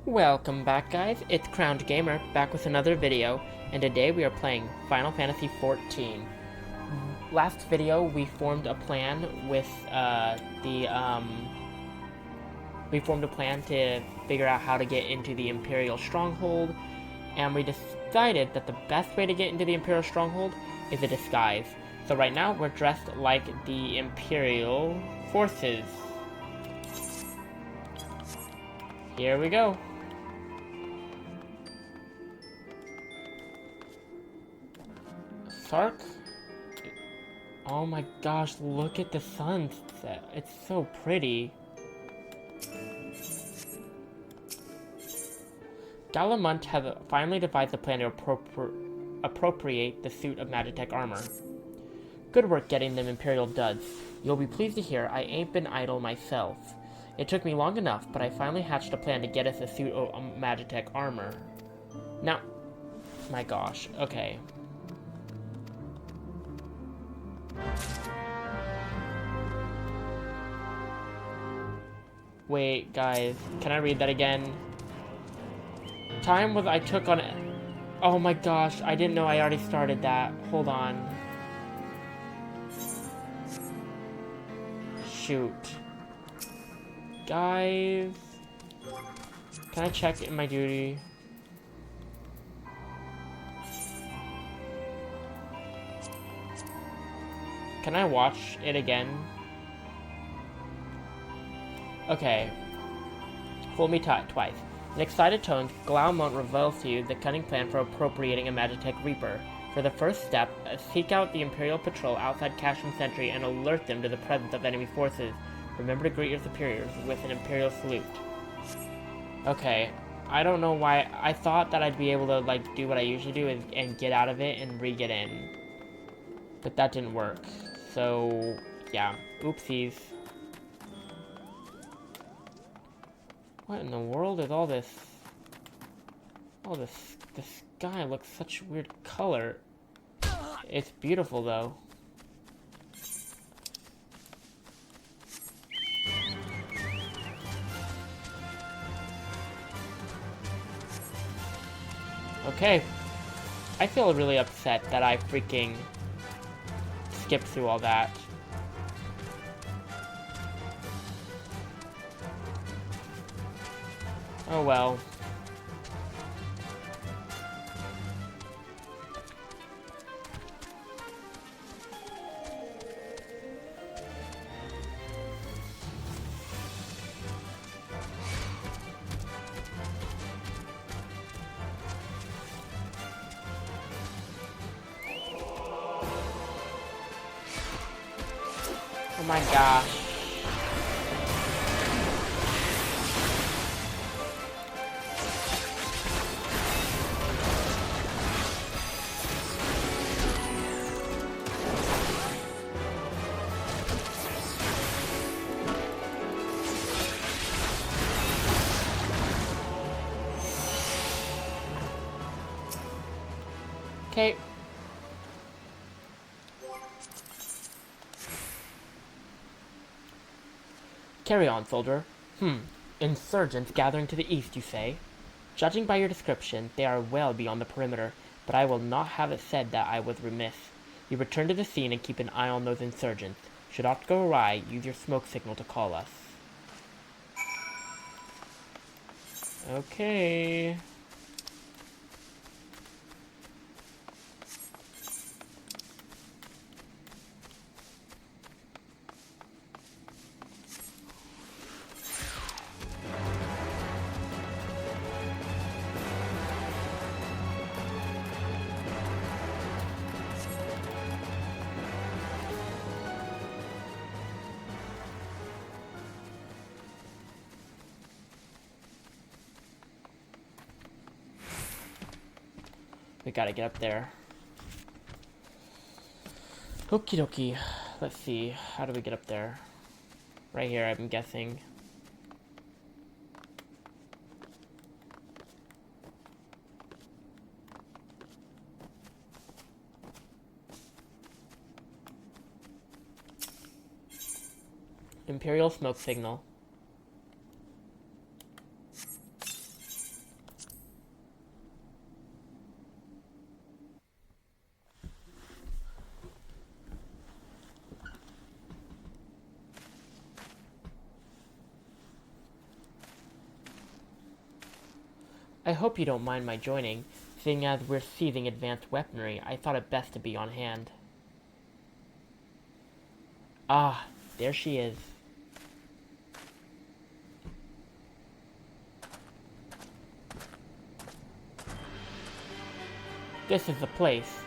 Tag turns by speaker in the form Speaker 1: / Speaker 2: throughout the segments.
Speaker 1: Welcome back, guys. It's Crowned Gamer, back with another video, and today we are playing Final Fantasy XIV. Last video, we formed a plan with, we formed a plan to figure out how to get into the Imperial Stronghold, and we decided that the best way to get into the Imperial Stronghold is a disguise. So right now, we're dressed like the Imperial forces. Here we go. Sark? Oh my gosh, look at the sunset. It's so pretty. Galamont has finally devised a plan to appropriate the suit of Magitech armor. Good work getting them Imperial duds. You'll be pleased to hear I ain't been idle myself. It took me long enough, but I finally hatched a plan to get us a suit of Magitech armor. Now, my gosh, okay. Wait, guys, can I read that again? Time was I took on it. Oh my gosh, I didn't know I already started that. Hold on. Shoot. Guys, can I check in my duty? Can I watch it again? Okay. Fool me twice. In excited tones, Glaumont reveals to you the cunning plan for appropriating a Magitech Reaper. For the first step, seek out the Imperial Patrol outside Castrum Centri and alert them to the presence of enemy forces. Remember to greet your superiors with an Imperial salute. Okay. I don't know why. I thought that I'd be able to, like, do what I usually do and get out of it and re-get in. But that didn't work. So, yeah. Oopsies. What in the world is all this? Oh, the sky looks such weird color. It's beautiful, though. Okay. I feel really upset that I freaking skipped through all that. Oh well. Oh my gosh. Okay. Carry on, soldier. Insurgents gathering to the east, you say? Judging by your description, they are well beyond the perimeter, but I will not have it said that I was remiss. You return to the scene and keep an eye on those insurgents. Should aught go awry, use your smoke signal to call us. Okay. We gotta get up there. Okie dokie. Let's see. How do we get up there? Right here, I'm guessing. Imperial smoke signal. I hope you don't mind my joining. Seeing as we're seizing advanced weaponry, I thought it best to be on hand. Ah, there she is. This is the place.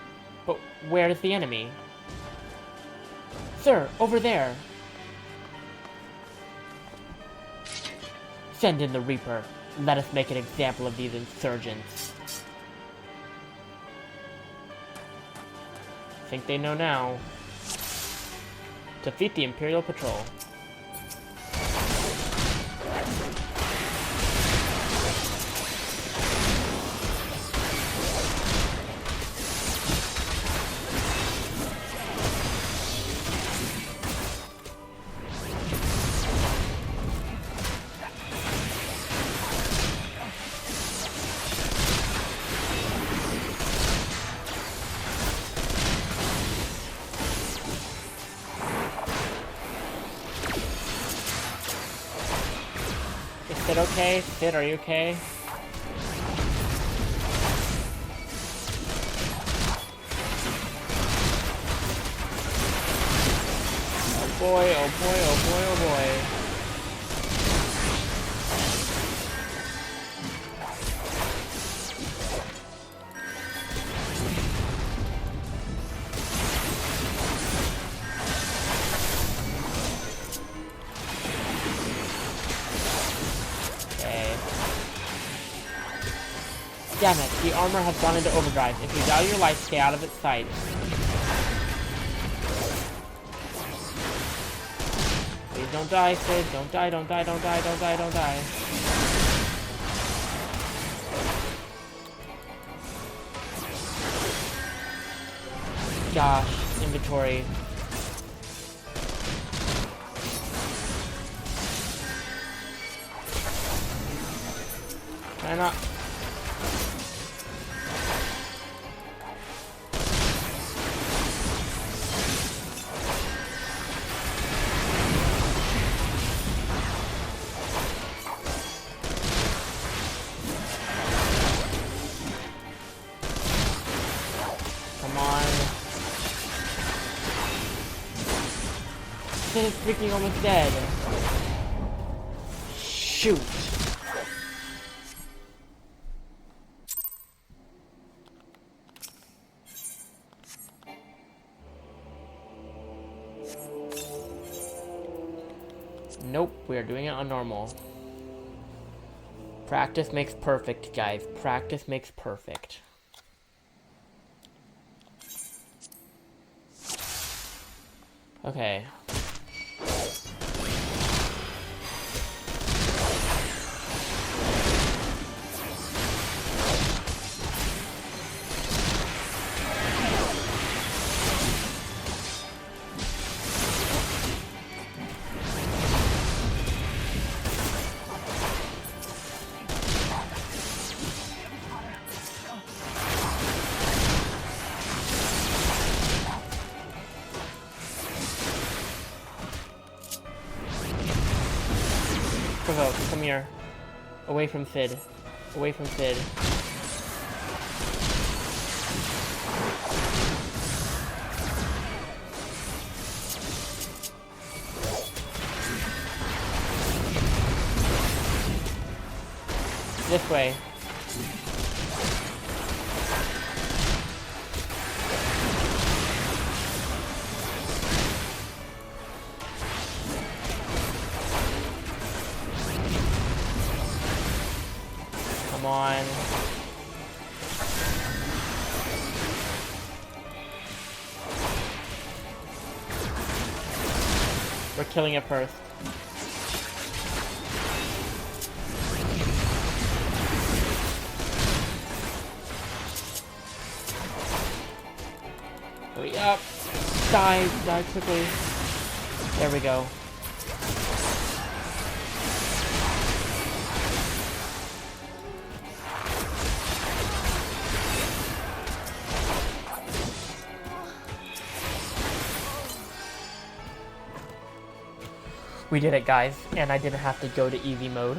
Speaker 1: But where is the enemy? Sir, over there! Send in the Reaper. Let us make an example of these insurgents. Think they know now. Defeat the Imperial Patrol. Sid okay? Sid, are you okay? Oh boy, oh boy, oh boy, oh boy. Damn it, the armor has gone into overdrive. If you value your life, stay out of its sight. Please don't die, Sid. Don't die, don't die, don't die, don't die, don't die. Gosh, inventory. Can I not? Sid is freaking almost dead. Shoot. Nope, we are doing it on normal. Practice makes perfect, guys. Practice makes perfect. Okay. Provoke, come here. Away from Sid. Away from Sid. This way. Come on. We're killing it first. Hurry up. Die quickly. There we go. We did it, guys, and I didn't have to go to easy mode.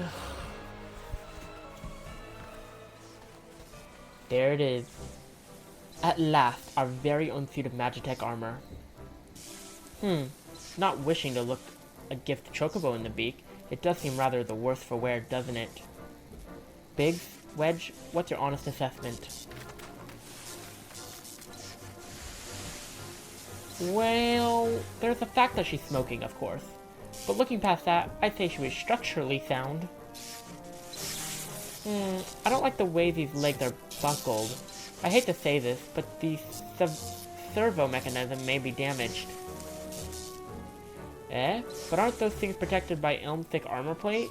Speaker 1: There it is. At last, our very own suit of Magitech armor. Not wishing to look a gift chocobo in the beak, it does seem rather the worse for wear, doesn't it? Biggs, Wedge, what's your honest assessment? Well, there's the fact that she's smoking, of course. But looking past that, I'd say she was structurally sound. I don't like the way these legs are buckled. I hate to say this, but the servo mechanism may be damaged. But aren't those things protected by elm-thick armor plate?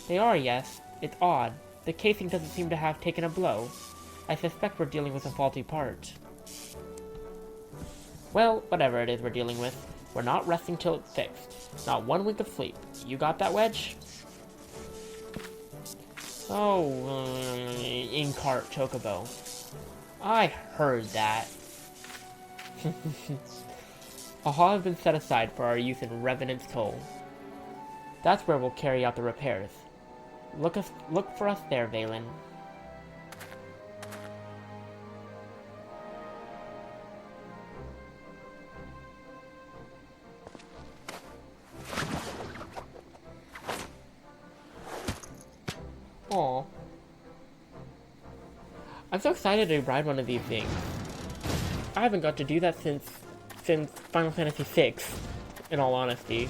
Speaker 1: They are, yes. It's odd. The casing doesn't seem to have taken a blow. I suspect we're dealing with a faulty part. Well, whatever it is we're dealing with, we're not resting till it's fixed. Not 1 wink of sleep. You got that, Wedge? Oh, in-cart chocobo. I heard that. A hall has been set aside for our use in Revenant's Toll. That's where we'll carry out the repairs. Look for us there, Valen. Aw. I'm so excited to ride one of these things. I haven't got to do that since Final Fantasy VI, in all honesty.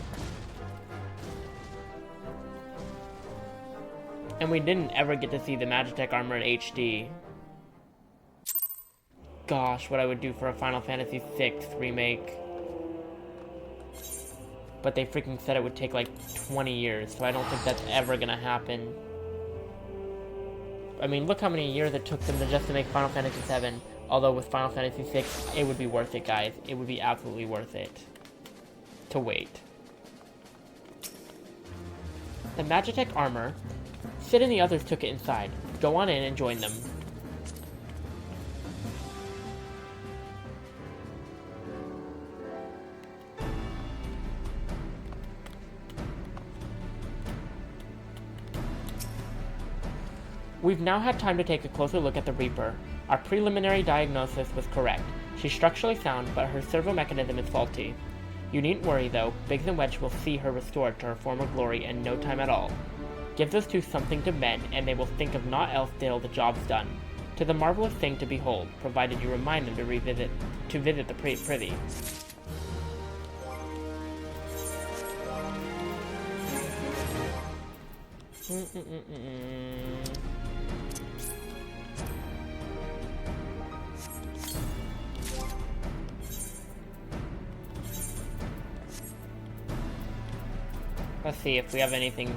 Speaker 1: And we didn't ever get to see the Magitech armor in HD. Gosh, what I would do for a Final Fantasy VI remake. But they freaking said it would take like 20 years, so I don't think that's ever gonna happen. I mean, look how many years it took them just to make Final Fantasy VII. Although with Final Fantasy VI, it would be worth it, guys. It would be absolutely worth it to wait. The Magitech armor. Sid and the others took it inside. Go on in and join them. We've now had time to take a closer look at the Reaper. Our preliminary diagnosis was correct. She's structurally sound, but her servo mechanism is faulty. You needn't worry though, Biggs and Wedge will see her restored to her former glory in no time at all. Give those two something to mend, and they will think of naught else till the job's done. 'Tis a marvelous thing to behold, provided you remind them to visit the privy. Let's see if we have anything.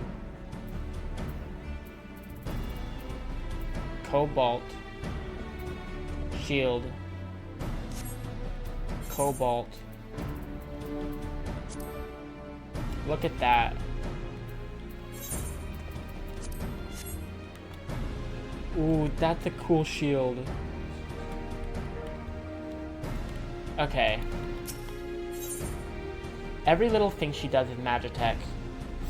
Speaker 1: Cobalt. Shield. Cobalt. Look at that. Ooh, that's a cool shield. Okay. Every little thing she does is Magitech.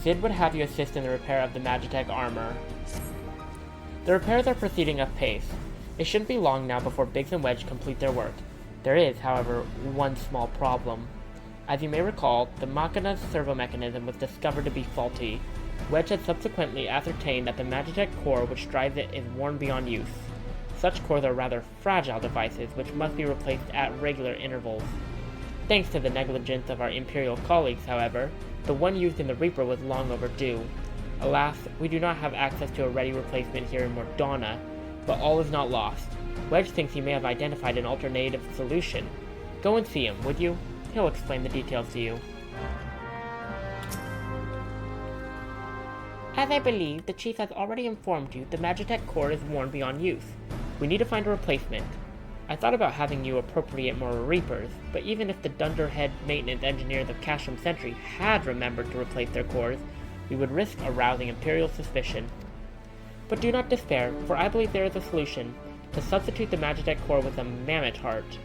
Speaker 1: Sid would have you assist in the repair of the Magitech armor. The repairs are proceeding apace. It shouldn't be long now before Biggs and Wedge complete their work. There is, however, one small problem. As you may recall, the Machina's servo mechanism was discovered to be faulty. Wedge had subsequently ascertained that the Magitech core which drives it is worn beyond use. Such cores are rather fragile devices which must be replaced at regular intervals. Thanks to the negligence of our Imperial colleagues, however, the one used in the Reaper was long overdue. Alas, we do not have access to a ready replacement here in Mordana, but all is not lost. Wedge thinks he may have identified an alternative solution. Go and see him, would you? He'll explain the details to you. As I believe, the Chief has already informed you, the Magitech core is worn beyond use. We need to find a replacement. I thought about having you appropriate more Reapers, but even if the dunderhead maintenance engineers of Castrum Centri had remembered to replace their cores, we would risk arousing Imperial suspicion. But do not despair, for I believe there is a solution, to substitute the Magitech core with a mammoth heart.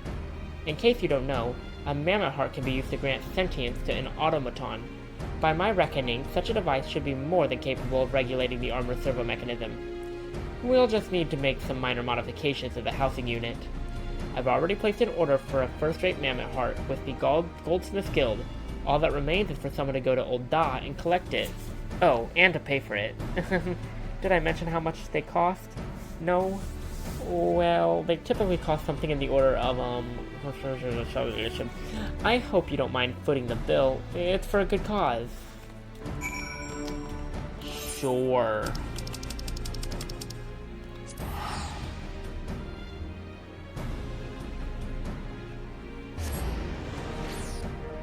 Speaker 1: In case you don't know, a mammoth heart can be used to grant sentience to an automaton. By my reckoning, such a device should be more than capable of regulating the armor's servo mechanism. We'll just need to make some minor modifications to the housing unit. I've already placed an order for a first-rate mammoth heart with the Goldsmith Guild. All that remains is for someone to go to Old Da and collect it. Oh, and to pay for it. Did I mention how much they cost? No? Well, they typically cost something in the order of, I hope you don't mind footing the bill. It's for a good cause. Sure.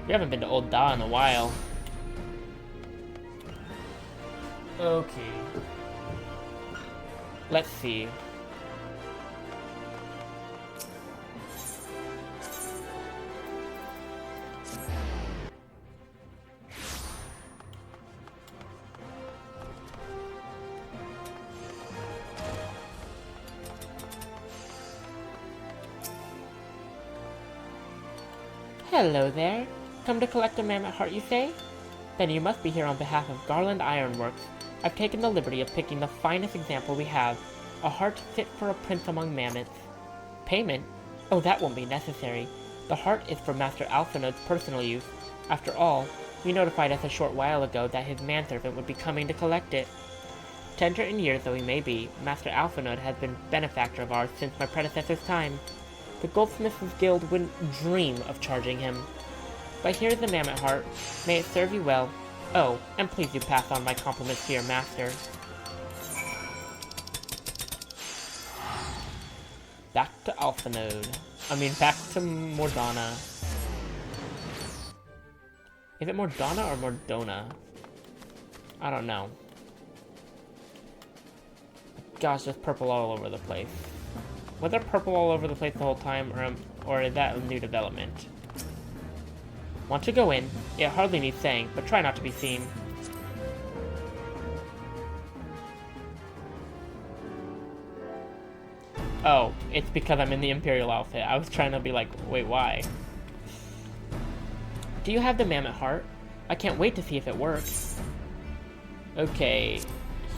Speaker 1: We haven't been to Old Da in a while. Okay. Let's see. Hello there. Come to collect a mammoth heart, you say? Then you must be here on behalf of Garland Ironworks. I've taken the liberty of picking the finest example we have. A heart fit for a prince among mammoths. Payment? Oh, that won't be necessary. The heart is for Master Alphinode's personal use. After all, he notified us a short while ago that his manservant would be coming to collect it. Tender in years though he may be, Master Alphinode has been benefactor of ours since my predecessor's time. The Goldsmiths Guild wouldn't dream of charging him. But here's the mammoth heart. May it serve you well. Oh, and please do pass on my compliments to your master. Back to Alphinode. Back to Mordana. Is it Mordana or Mordona? I don't know. Gosh, there's purple all over the place. Was there purple all over the place the whole time, or is that a new development? Want to go in? It hardly needs saying, but try not to be seen. Oh, it's because I'm in the Imperial outfit. I was trying to be like, wait, why? Do you have the mammoth heart? I can't wait to see if it works. Okay,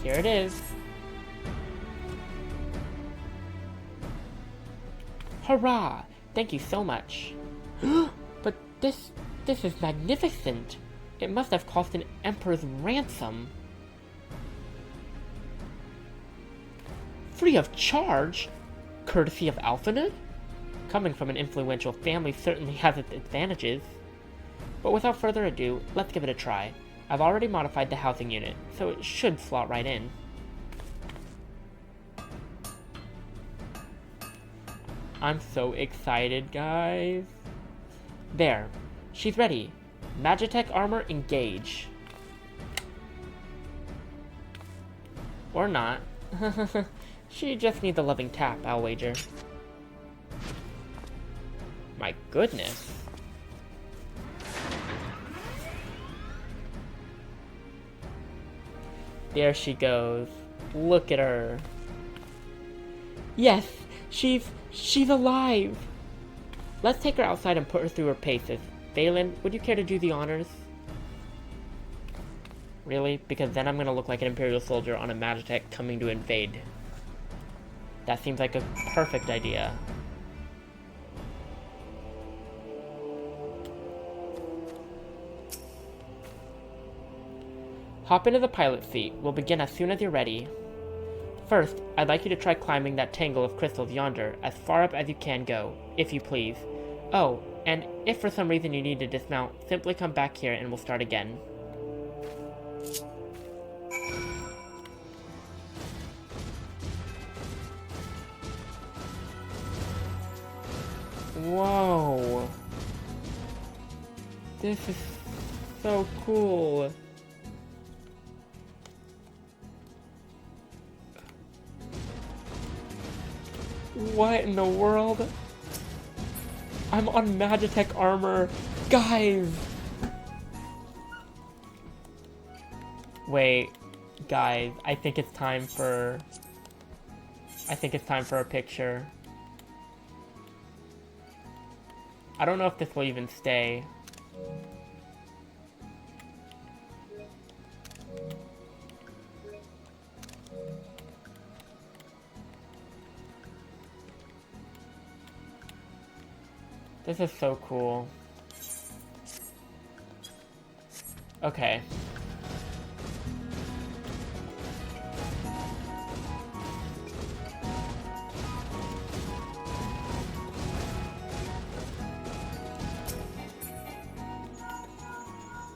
Speaker 1: here it is. Hurrah! Thank you so much. But this is magnificent. It must have cost an emperor's ransom. Free of charge? Courtesy of Alphinode? Coming from an influential family certainly has its advantages. But without further ado, let's give it a try. I've already modified the housing unit, so it should slot right in. I'm so excited, guys. There. She's ready. Magitech armor, engage. Or not. She just needs a loving tap, I'll wager. My goodness. There she goes. Look at her. Yes, she's alive. Let's take her outside and put her through her paces. Valen, would you care to do the honors? Really? Because then I'm gonna look like an Imperial soldier on a Magitech coming to invade. That seems like a perfect idea. Hop into the pilot seat. We'll begin as soon as you're ready. First, I'd like you to try climbing that tangle of crystals yonder, as far up as you can go, if you please. Oh, and if for some reason you need to dismount, simply come back here and we'll start again. Whoa. This is so cool. What in the world? I'm on Magitech armor. Guys! Wait, guys, I think it's time for a picture. I don't know if this will even stay. This is so cool. Okay.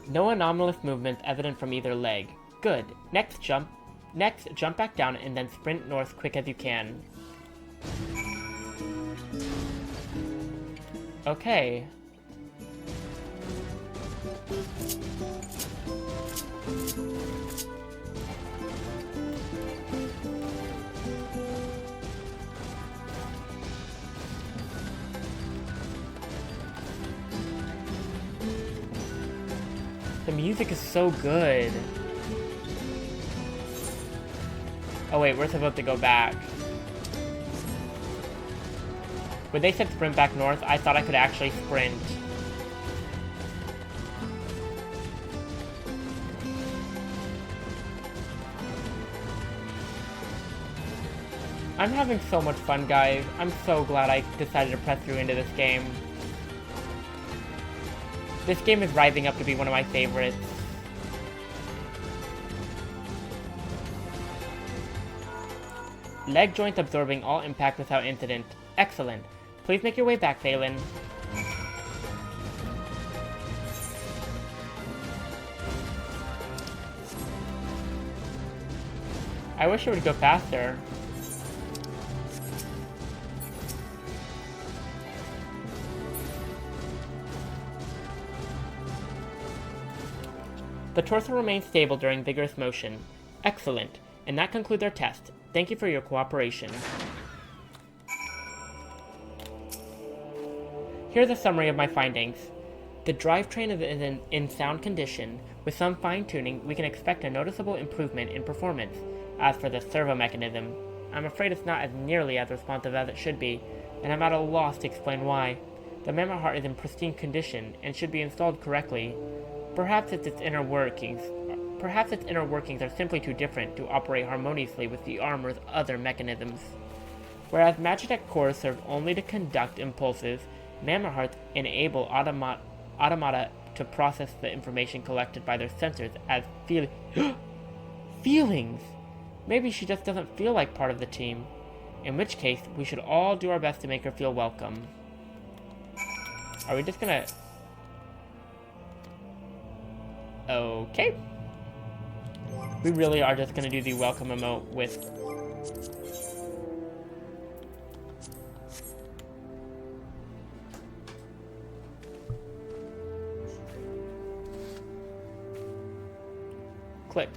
Speaker 1: No anomalous movements evident from either leg. Good. Next, jump back down and then sprint north quick as you can. Okay. The music is so good. Oh wait, we're supposed to go back. When they said sprint back north, I thought I could actually sprint. I'm having so much fun, guys. I'm so glad I decided to press through into this game. This game is rising up to be one of my favorites. Leg joint absorbing all impact without incident. Excellent. Please make your way back, Phelan. I wish it would go faster. The torso remains stable during vigorous motion. Excellent. And that concludes our test. Thank you for your cooperation. Here's a summary of my findings. The drivetrain is in sound condition. With some fine-tuning, we can expect a noticeable improvement in performance. As for the servo mechanism, I'm afraid it's not as nearly as responsive as it should be, and I'm at a loss to explain why. The mammoth heart is in pristine condition and should be installed correctly. Perhaps its inner workings are simply too different to operate harmoniously with the armor's other mechanisms. Whereas Magitech cores serve only to conduct impulses, mammoth hearts enable automata to process the information collected by their sensors as feelings. Maybe she just doesn't feel like part of the team. In which case, we should all do our best to make her feel welcome. Are we just gonna... Okay. We really are just gonna do the welcome emote with... Click.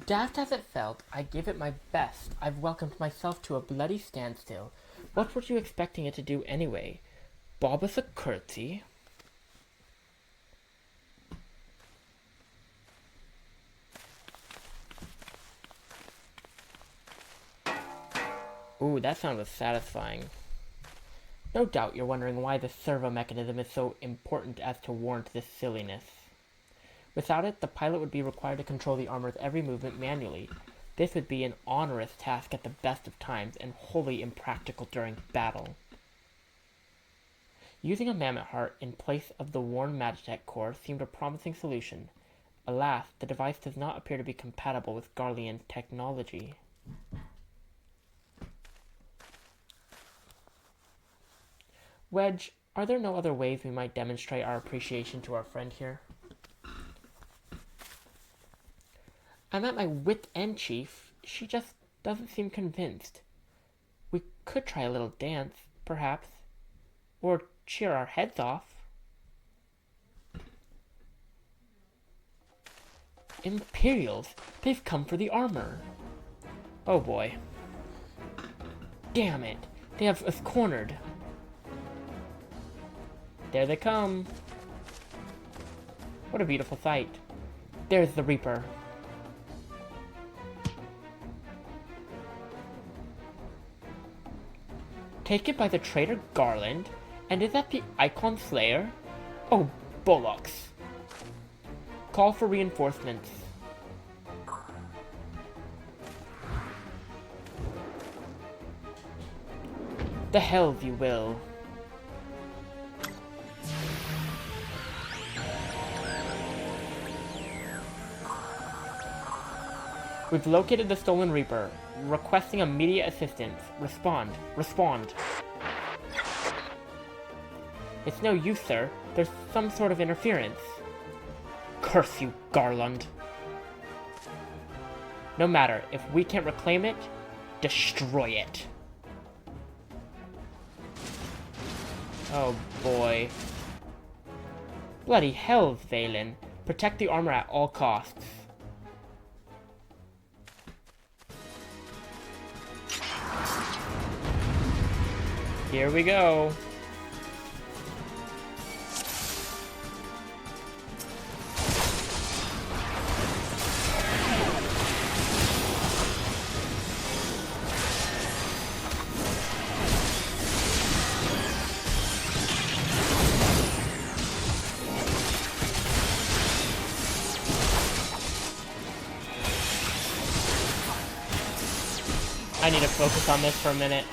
Speaker 1: Daft as it felt, I gave it my best. I've welcomed myself to a bloody standstill. What were you expecting it to do anyway? Bob us a curtsy? Ooh, that sounded satisfying. No doubt you're wondering why the servo mechanism is so important as to warrant this silliness. Without it, the pilot would be required to control the armor's every movement manually. This would be an onerous task at the best of times and wholly impractical during battle. Using a mammoth heart in place of the worn Magitech core seemed a promising solution. Alas, the device does not appear to be compatible with Garlean technology. Wedge, are there no other ways we might demonstrate our appreciation to our friend here? I'm at my wit's end, Chief. She just doesn't seem convinced. We could try a little dance, perhaps. Or cheer our heads off. Imperials? They've come for the armor. Oh boy. Damn it. They have us cornered. There they come. What a beautiful sight. There's the Reaper. Taken by the traitor Garland? And is that the Icon Slayer? Oh, bollocks. Call for reinforcements. The hells you will. We've located the stolen Reaper. Requesting immediate assistance. Respond. Respond. It's no use, sir. There's some sort of interference. Curse you, Garland. No matter. If we can't reclaim it, destroy it. Oh boy. Bloody hell, Valen. Protect the armor at all costs. Here we go. I need to focus on this for a minute.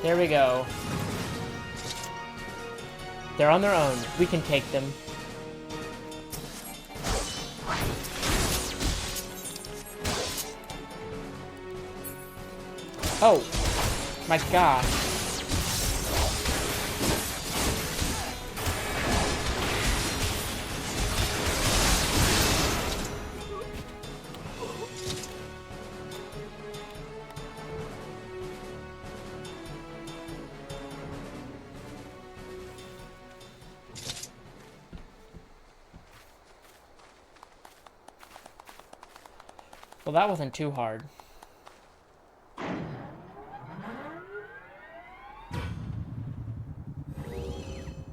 Speaker 1: There we go. They're on their own. We can take them. Oh! My gosh. Well, that wasn't too hard.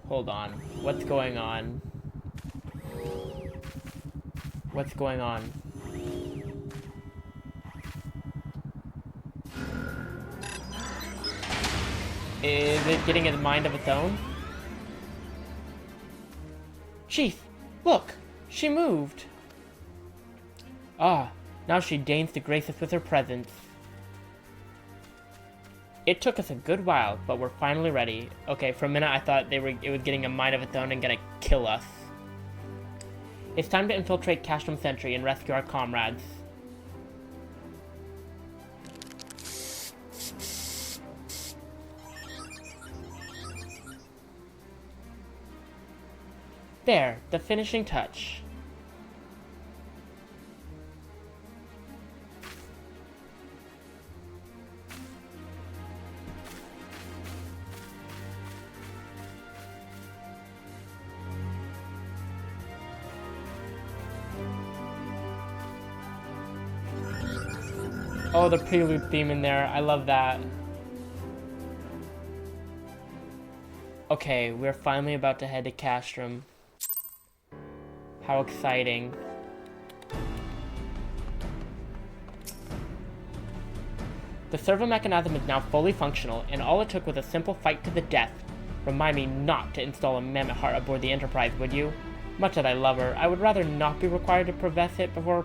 Speaker 1: Hold on. What's going on? What's going on? Is it getting a mind of its own? Chief, look! She moved! Ah, now she deigns to grace us with her presence. It took us a good while, but we're finally ready. Okay, for a minute I thought it was getting a mind of its own and gonna kill us. It's time to infiltrate Castrum Centri and rescue our comrades. There, the finishing touch. Oh, the prelude theme in there. I love that. Okay, we're finally about to head to Castrum. How exciting. The servo mechanism is now fully functional, and all it took was a simple fight to the death. Remind me not to install a mammoth heart aboard the Enterprise, would you? Much as I love her, I would rather not be required to possess it before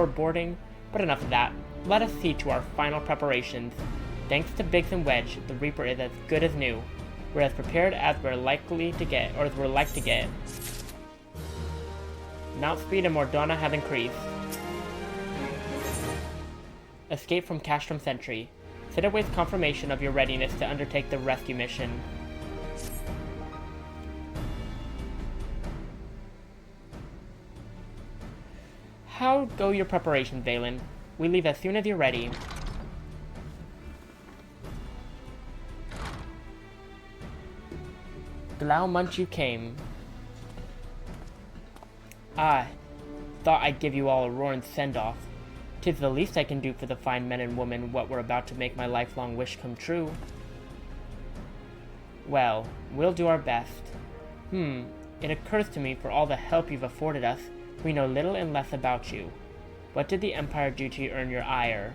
Speaker 1: boarding. But enough of that. Let us see to our final preparations. Thanks to Biggs and Wedge, the Reaper is as good as new. We're as prepared as we're likely to get, or as we're like to get. Mount speed in Mordona have increased. Escape from Castrum Centri. Sit awaits confirmation of your readiness to undertake the rescue mission. how go your preparations, Valen? We leave as soon as you're ready. Glaumunch you came. Ah, thought I'd give you all a roaring send-off. 'Tis the least I can do for the fine men and women what were about to make my lifelong wish come true. Well, we'll do our best. It occurs to me, for all the help you've afforded us, we know little and less about you. What did the Empire do to earn your ire?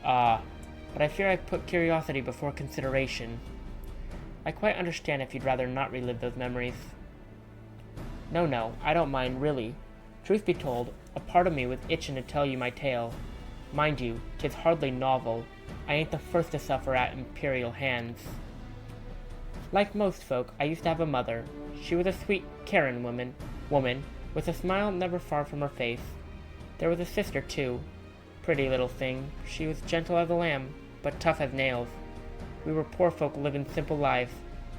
Speaker 1: But I fear I've put curiosity before consideration. I quite understand if you'd rather not relive those memories. No, I don't mind, really. Truth be told, a part of me was itching to tell you my tale. Mind you, 'tis hardly novel. I ain't the first to suffer at Imperial hands. Like most folk, I used to have a mother. She was a sweet, caring woman, with a smile never far from her face. There was a sister, too. Pretty little thing. She was gentle as a lamb, but tough as nails. We were poor folk living simple lives,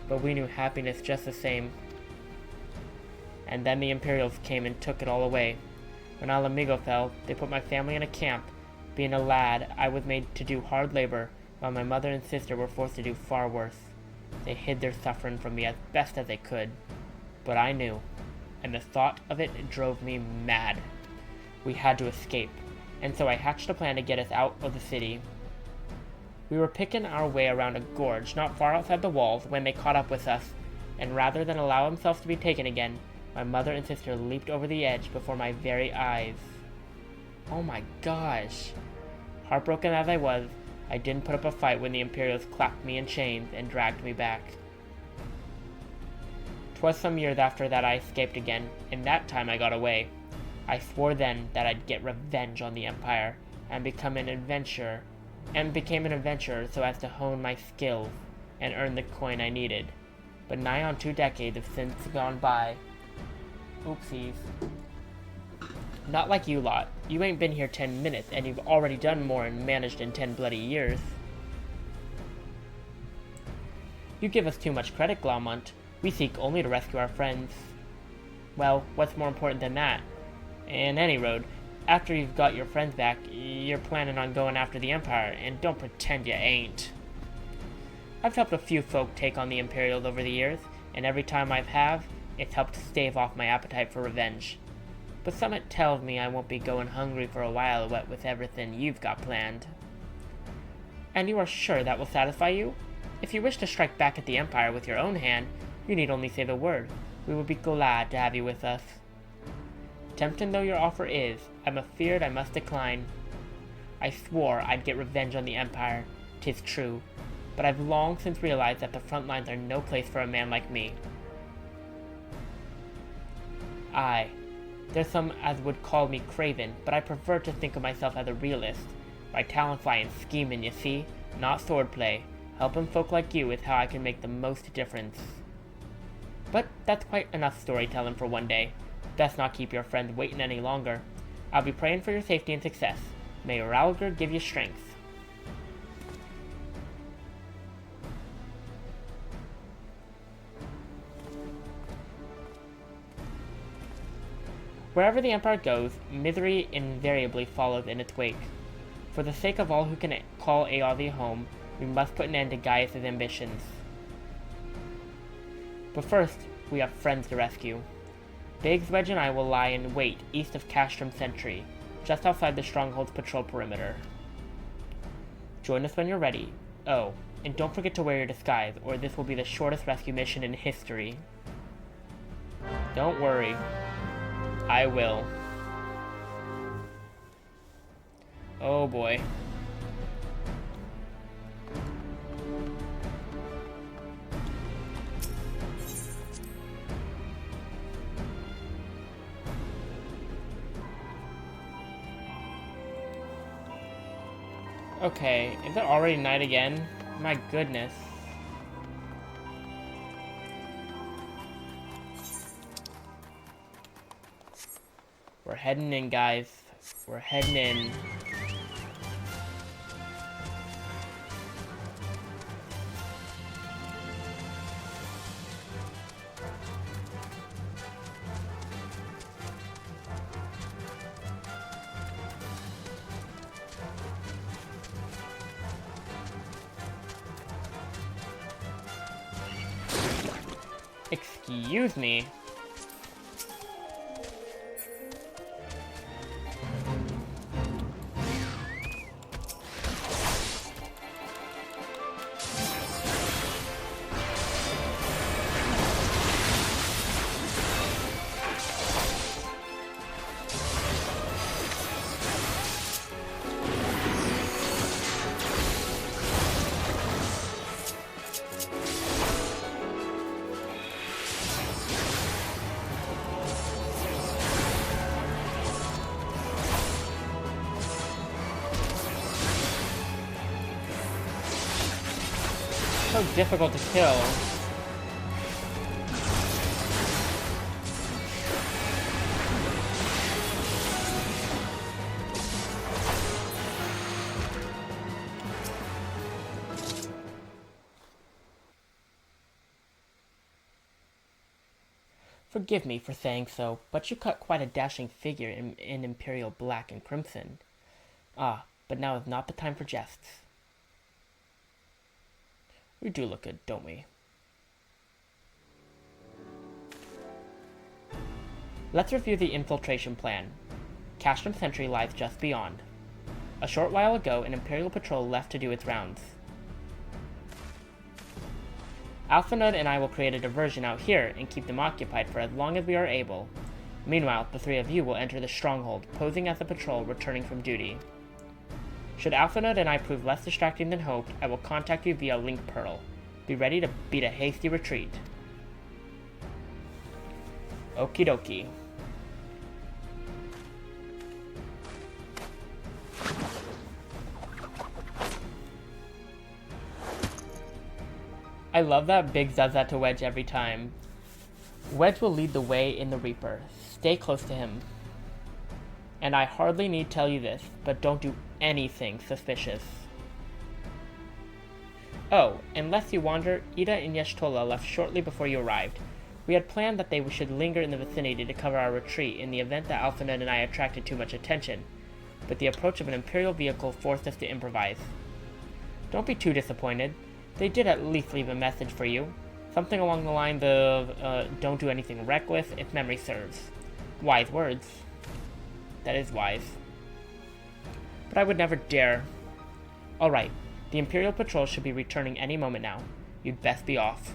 Speaker 1: but we knew happiness just the same. And then the Imperials came and took it all away. When Alamigo fell, they put my family in a camp. Being a lad, I was made to do hard labor, while my mother and sister were forced to do far worse. They hid their suffering from me as best as they could. But I knew, and the thought of it drove me mad. We had to escape, and so I hatched a plan to get us out of the city. We were picking our way around a gorge not far outside the walls when they caught up with us, and rather than allow themselves to be taken again, my mother and sister leaped over the edge before my very eyes. Oh my gosh. Heartbroken as I was, I didn't put up a fight when the Imperials clapped me in chains and dragged me back. 'Twas some years after that I escaped again, and that time I got away. I swore then that I'd get revenge on the Empire, and became an adventurer so as to hone my skills and earn the coin I needed. But nigh on 2 decades have since gone by. Oopsies. Not like you lot. You ain't been here 10 minutes, and you've already done more and managed in 10 bloody years. You give us too much credit, Glaumunch. We seek only to rescue our friends. Well, what's more important than that? In any road, after you've got your friends back, you're planning on going after the Empire, and don't pretend you ain't. I've helped a few folk take on the Imperials over the years, and every time I have, it's helped stave off my appetite for revenge. But something tells me I won't be going hungry for a while, what with everything you've got planned. And you are sure that will satisfy you? If you wish to strike back at the Empire with your own hand, you need only say the word. We will be glad to have you with us. Tempting though your offer is, I'm afeard I must decline. I swore I'd get revenge on the Empire, 'tis true, but I've long since realized that the front lines are no place for a man like me. Aye, there's some as would call me craven, but I prefer to think of myself as a realist. My talents lie in scheming, you see, not swordplay. Helping folk like you is how I can make the most difference. But that's quite enough storytelling for one day. Best not keep your friends waiting any longer. I'll be praying for your safety and success. May Ralger give you strength. Wherever the Empire goes, misery invariably follows in its wake. For the sake of all who can call Eorzea home, we must put an end to Gaius' ambitions. But first, we have friends to rescue. Biggs, Wedge, and I will lie in wait east of Castrum Centri, just outside the Stronghold's patrol perimeter. Join us when you're ready. Oh, and don't forget to wear your disguise, or this will be the shortest rescue mission in history. Don't worry. I will. Oh boy. Okay, is it already night again? My goodness. We're heading in, guys. We're heading in. Excuse me. So difficult to kill. Forgive me for saying so, but you cut quite a dashing figure in Imperial black and crimson. Ah, but now is not the time for jests. We do look good, don't we? Let's review the infiltration plan. Castrum Centri lies just beyond. A short while ago, an Imperial patrol left to do its rounds. Alphanode and I will create a diversion out here and keep them occupied for as long as we are able. Meanwhile, the three of you will enter the stronghold, posing as a patrol returning from duty. Should Alphanode and I prove less distracting than hoped, I will contact you via Link Pearl. Be ready to beat a hasty retreat. Okie dokie. I love that Big does that to Wedge every time. Wedge will lead the way in the Reaper. Stay close to him. And I hardly need tell you this, but don't do anything suspicious. Oh, and lest you wander, Ida and Yeshtola left shortly before you arrived. We had planned that they should linger in the vicinity to cover our retreat in the event that Alphanode and I attracted too much attention, but the approach of an Imperial vehicle forced us to improvise. Don't be too disappointed. They did at least leave a message for you. Something along the lines of, don't do anything reckless if memory serves. Wise words. That is wise. But I would never dare. Alright, the Imperial Patrol should be returning any moment now. You'd best be off.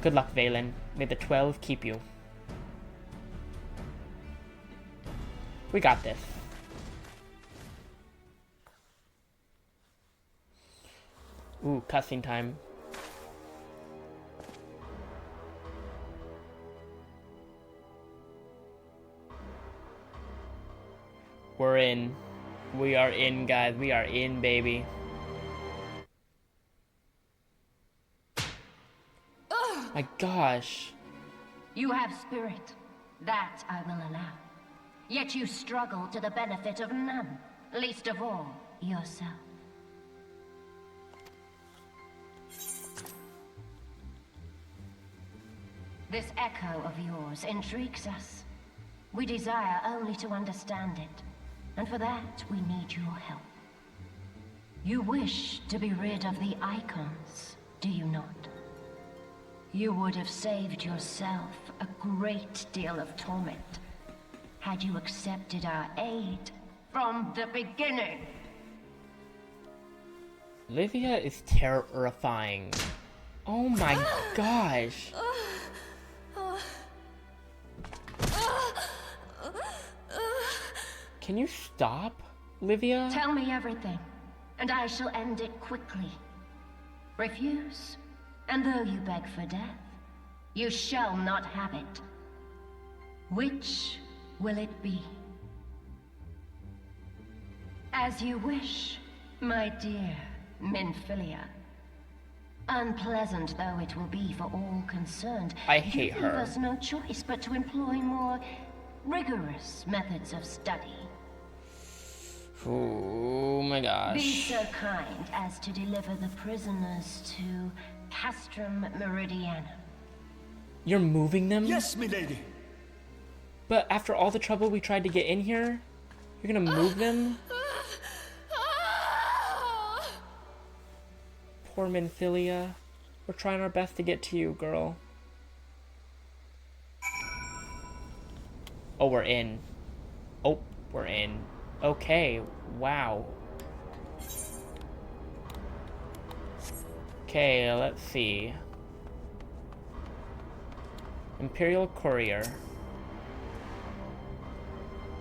Speaker 1: Good luck, Valen. May the 12 keep you. We got this. Ooh, cutscene time. We're in. We are in, guys. We are in, baby. My gosh.
Speaker 2: You have spirit. That I will allow. Yet you struggle to the benefit of none. Least of all, yourself. This echo of yours intrigues us. We desire only to understand it. And for that, we need your help. You wish to be rid of the icons, do you not? You would have saved yourself a great deal of torment had you accepted our aid from the beginning.
Speaker 1: Livia is terrifying. Oh my gosh. Can you stop, Livia?
Speaker 2: Tell me everything, and I shall end it quickly. Refuse, and though you beg for death, you shall not have it. Which will it be? As you wish, my dear Minfilia. Unpleasant though it will be for all concerned,
Speaker 1: I hate
Speaker 2: you
Speaker 1: her.
Speaker 2: leave us no choice but to employ more rigorous methods of study.
Speaker 1: Oh my gosh.
Speaker 2: Be so kind as to deliver the prisoners to Castrum Meridianum.
Speaker 1: You're moving them?
Speaker 3: Yes, milady.
Speaker 1: But after all the trouble we tried to get in here, you're gonna move them? Poor Minfilia. We're trying our best to get to you, girl. Oh, we're in. Oh, we're in. Okay, wow. Okay, let's see. Imperial Courier.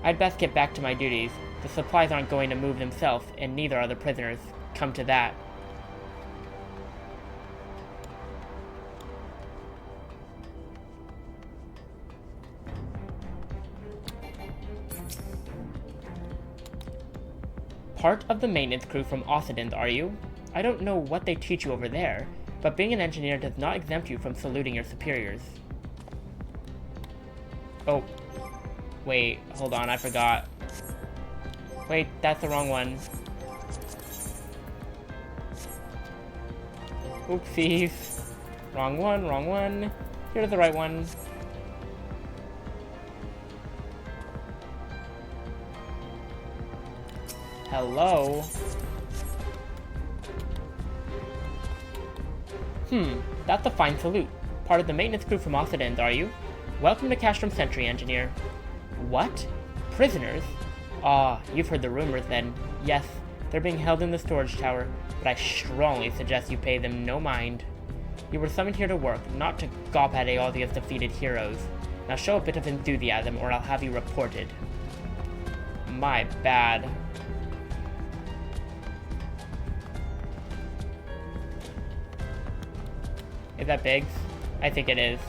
Speaker 1: I'd best get back to my duties. The supplies aren't going to move themselves, and neither are the prisoners. Come to that. Part of the maintenance crew from Occident, are you? I don't know what they teach you over there, but being an engineer does not exempt you from saluting your superiors. Oh. Wait, hold on, I forgot. Wait, that's the wrong one. Oopsies. Wrong one, wrong one. Here's the right one. Hello? That's a fine salute. Part of the maintenance crew from Occident, are you? Welcome to Castrum Centri, engineer. What? Prisoners? Ah, you've heard the rumors then. Yes, they're being held in the storage tower, but I strongly suggest you pay them no mind. You were summoned here to work, not to gawp at Eoldia's defeated heroes. Now show a bit of enthusiasm, or I'll have you reported. My bad. Is that Biggs? I think it is.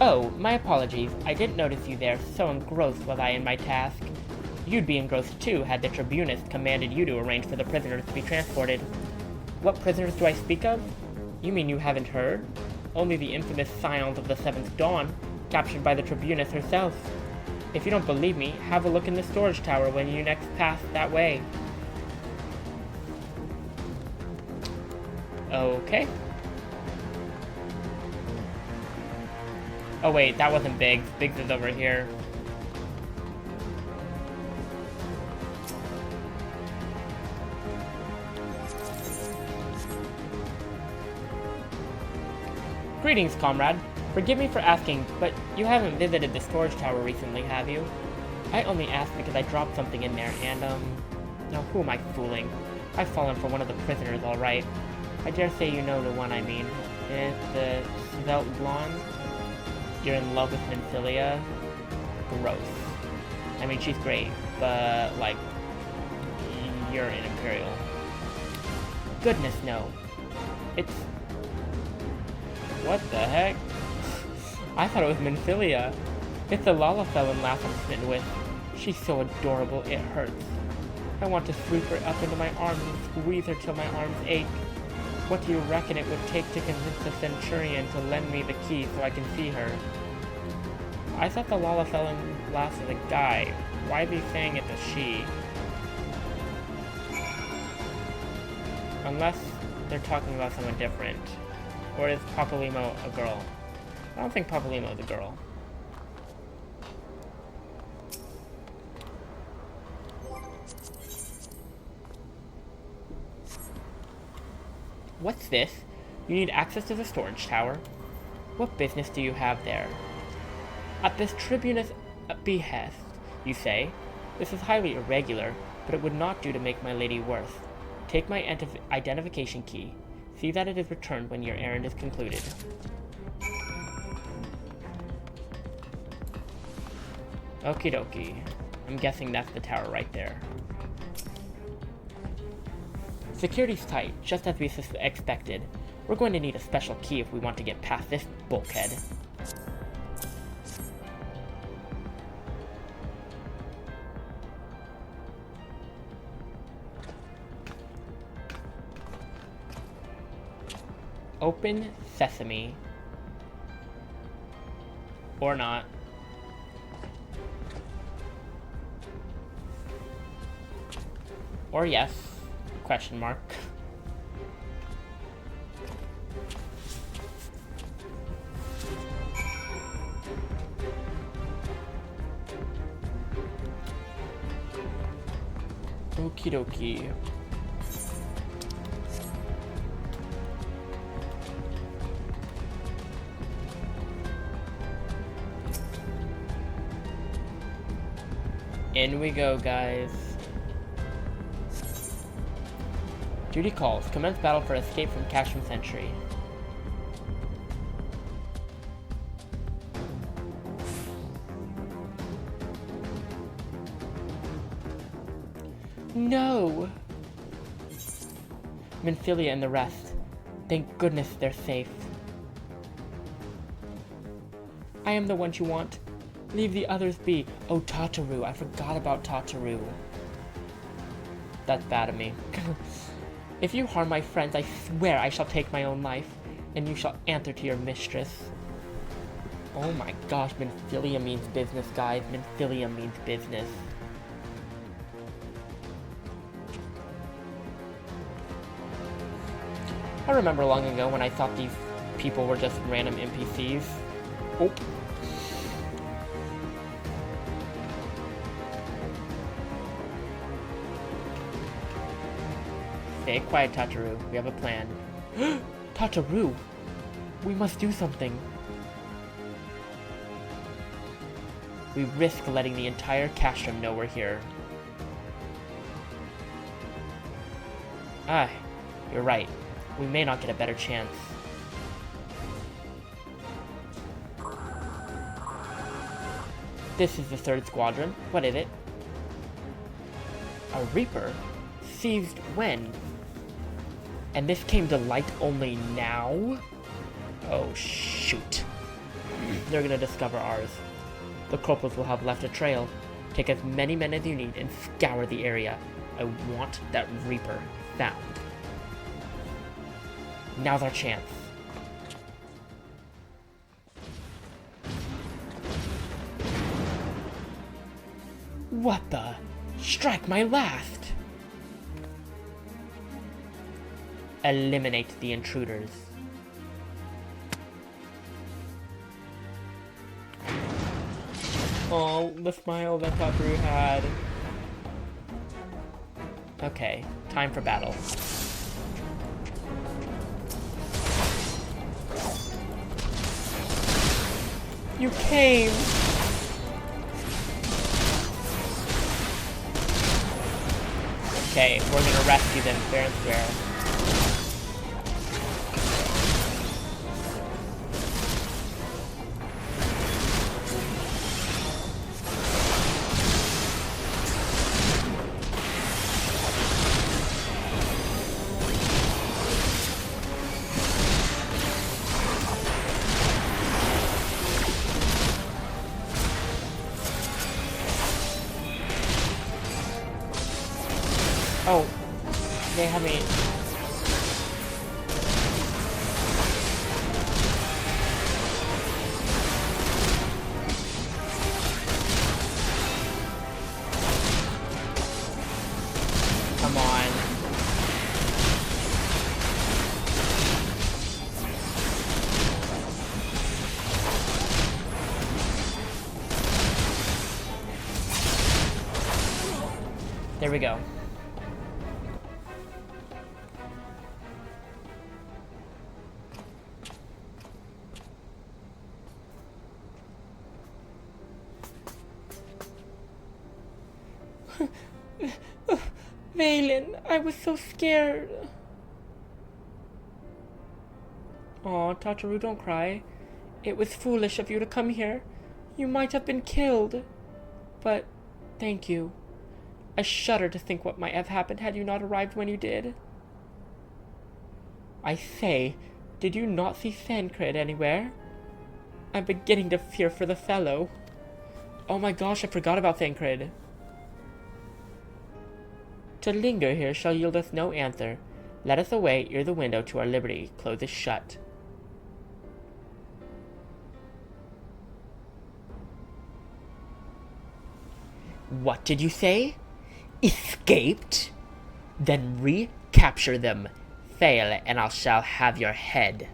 Speaker 1: Oh, my apologies. I didn't notice you there, so engrossed was I in my task. You'd be engrossed too had the Tribunist commanded you to arrange for the prisoners to be transported. What prisoners do I speak of? You mean you haven't heard? Only the infamous Scions of the Seventh Dawn, captured by the Tribunist herself. If you don't believe me, have a look in the storage tower when you next pass that way. Okay. Oh wait, that wasn't Biggs. Biggs is over here. Greetings, comrade. Forgive me for asking, but you haven't visited the storage tower recently, have you? I only asked because I dropped something in there, and, now who am I fooling? I've fallen for one of the prisoners, alright. I dare say you know the one I mean. It's the svelte blonde? You're in love with Nymphilia? Gross. I mean, she's great, but, like, you're an Imperial. Goodness, no. It's... What the heck? I thought it was Nymphilia. It's the Lalafellin lass I'm smitten with. She's so adorable, it hurts. I want to sweep her up into my arms and squeeze her till my arms ache. What do you reckon it would take to convince the Centurion to lend me the key so I can see her? I thought the Lalafellin lass was a guy. Why be saying it's a she? Unless they're talking about someone different. Or is Papalimo a girl? I don't think Papalimo is a girl. What's this? You need access to the storage tower? What business do you have there? At this Tribunist's behest, you say? This is highly irregular, but it would not do to make my lady worse. Take my identification key. See that it is returned when your errand is concluded. Okie dokie. I'm guessing that's the tower right there. Security's tight, just as we expected. We're going to need a special key if we want to get past this bulkhead. Open sesame. Or not. Or yes. Question mark. Okie dokie. In we go, guys. Duty calls. Commence battle for escape from Castrum Centri. No! Minfilia and the rest. Thank goodness they're safe. I am the one you want. Leave the others be. Oh, Tataru. I forgot about Tataru. That's bad of me. If you harm my friends, I swear I shall take my own life, and you shall answer to your mistress. Oh my gosh, Minfilia means business, guys. Minfilia means business. I remember long ago when I thought these people were just random NPCs. Oh. Stay quiet, Tataru. We have a plan. Tataru! We must do something. We risk letting the entire Castrum know we're here. Ah, you're right. We may not get a better chance. This is the 3rd Squadron. What is it? A Reaper? Seized when? And this came to light only now? Oh, shoot. They're gonna discover ours. The corporals will have left a trail. Take as many men as you need and scour the area. I want that Reaper found. Now's our chance. What the? Strike my last! Eliminate the intruders. Oh, the smile that Tataru had. Okay, time for battle. You came! Okay, we're gonna rescue them fair and square. Oh, they have me. Come on. There we go. Valen, I was so scared. Aw, Tataru, don't cry. It was foolish of you to come here. You might have been killed. But, thank you. I shudder to think what might have happened had you not arrived when you did. I say, did you not see Centri anywhere? I'm beginning to fear for the fellow. Oh my gosh, I forgot about Centri. To linger here shall yield us no answer. Let us away ere the window to our liberty closes shut. What did you say? Escaped? Then recapture them. Fail, and I shall have your head.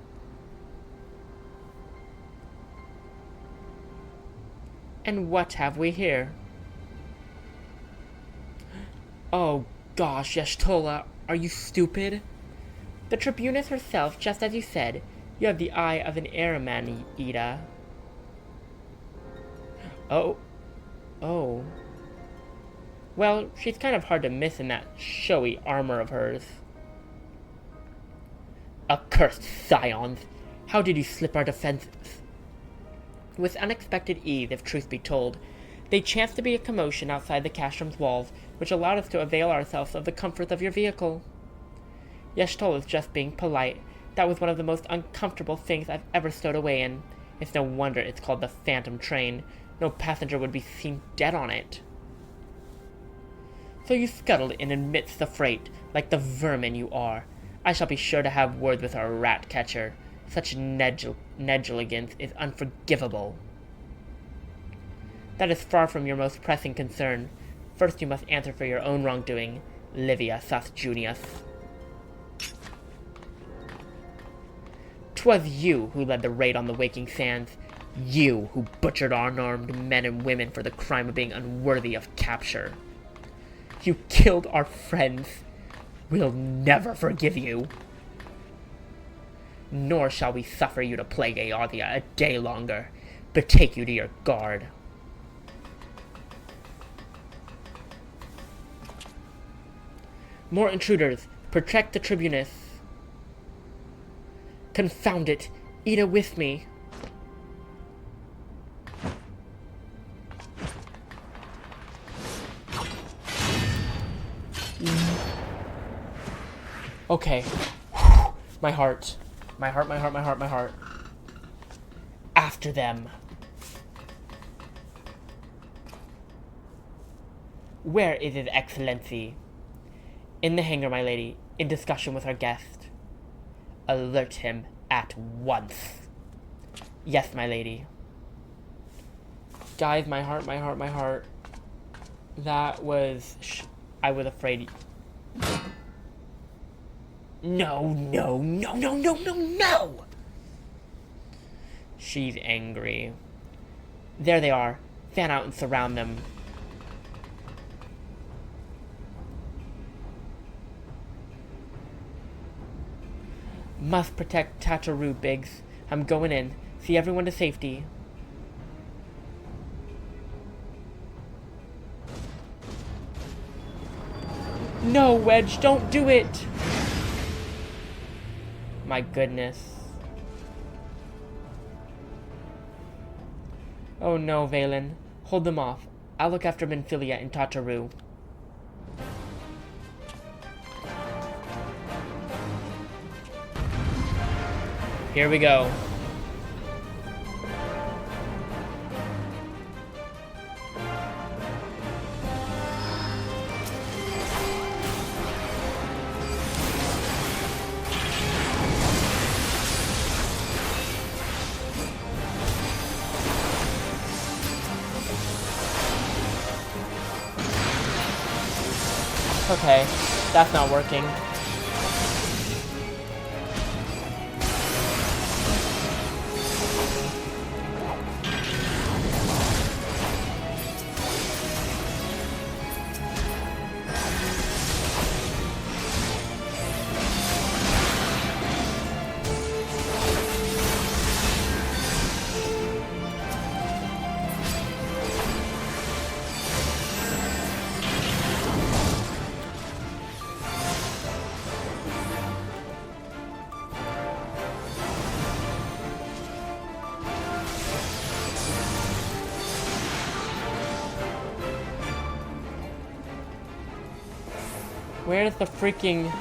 Speaker 1: And what have we here? Oh gosh, Yashtola, are you stupid? The Tribunus herself, just as you said. You have the eye of an Araman, Ida. Oh. Well, she's kind of hard to miss in that showy armor of hers. Accursed scions! How did you slip our defenses? With unexpected ease, if truth be told, they chanced to be a commotion outside the Castrum's walls, which allowed us to avail ourselves of the comforts of your vehicle. Yeshtol is just being polite. That was one of the most uncomfortable things I've ever stowed away in. It's no wonder it's called the Phantom Train. No passenger would be seen dead on it. So you scuttled in amidst the freight, like the vermin you are. I shall be sure to have word with our rat catcher. Such negligence is unforgivable. That is far from your most pressing concern. First you must answer for your own wrongdoing, Livia Sus Junius. 'Twas you who led the raid on the Waking Sands. You who butchered unarmed men and women for the crime of being unworthy of capture. You killed our friends. We'll never forgive you. Nor shall we suffer you to plague Eothia a day longer. Betake you to your guard. More intruders. Protect the Tribunus. Confound it. Eat it with me. Okay. My heart. My heart, my heart, my heart, my heart. After them. Where is His Excellency? In the hangar, my lady, in discussion with our guest. Alert him at once. Yes, my lady. Guys, my heart, my heart, my heart. That was... I was afraid... No, no, no, no, no, no, no! She's angry. There they are. Fan out and surround them. Must protect Tataru, Biggs. I'm going in. See everyone to safety. No, Wedge, don't do it! My goodness. Oh no, Valen. Hold them off. I'll look after Minfilia and Tataru. Here we go. Okay, that's not working. Where's the freaking...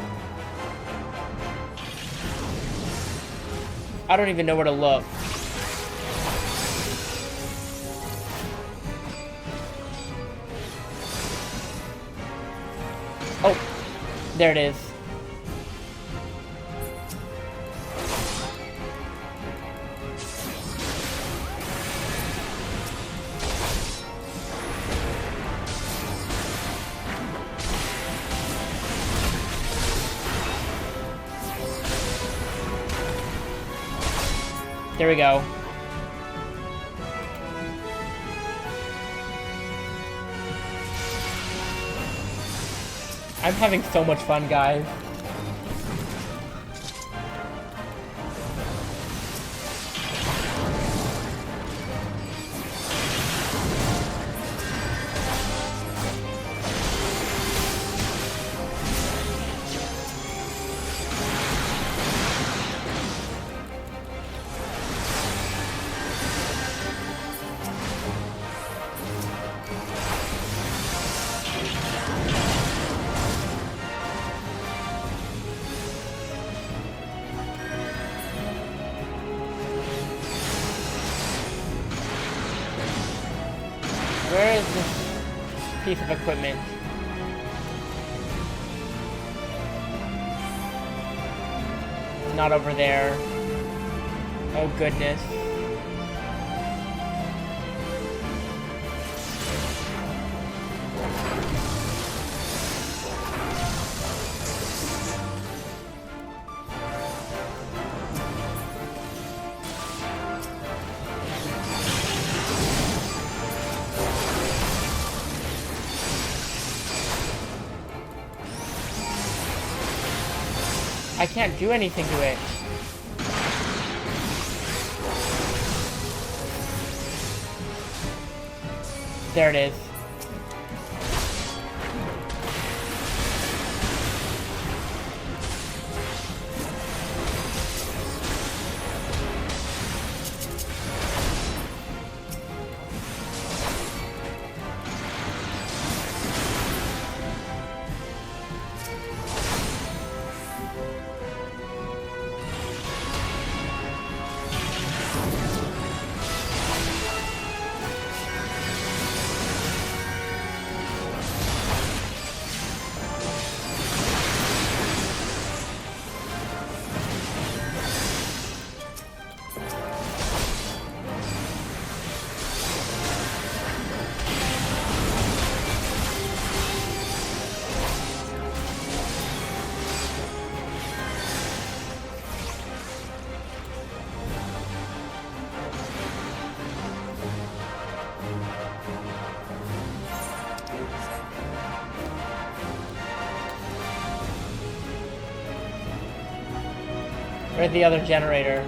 Speaker 1: I don't even know where to look. Oh, there it is. There we go. I'm having so much fun, guys. Where is this piece of equipment? Not over there. Oh goodness. I can't do anything to it. There it is. Where's the other generator?